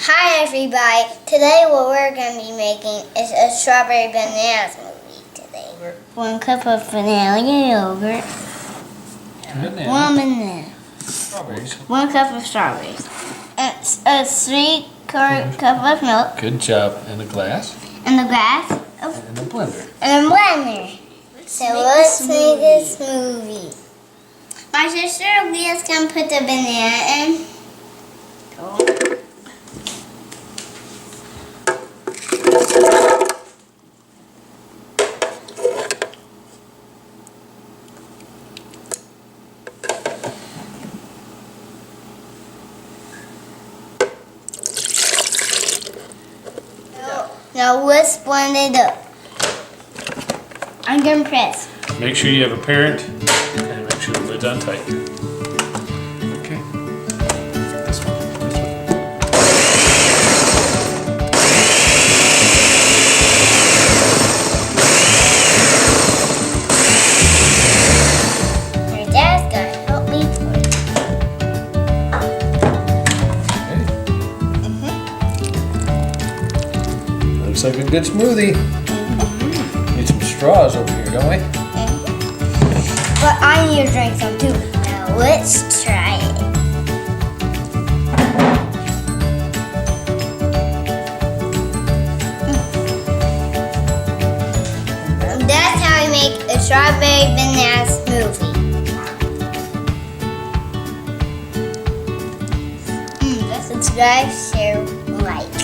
Hi everybody. Today what we're going to be making is a strawberry banana smoothie today. 1 cup of vanilla yogurt. Banana. 1 banana. Strawberries. 1 cup of strawberries. And a 3/4 cup of milk. Good job. And a glass. And the glass. And a blender. And a blender. So let's make a smoothie. My sister Leah's going to put the banana in. Now let's blend it up. I'm gonna press. Make sure you have a parent and make sure the lid's on tight. Okay. This one. This one. Your dad's gonna help me pour it. Okay. Looks like a good smoothie. Need some straws over here, don't we? But I need to drink some too. Now let's try it. That's how I make a strawberry banana smoothie. That's what you guys share like.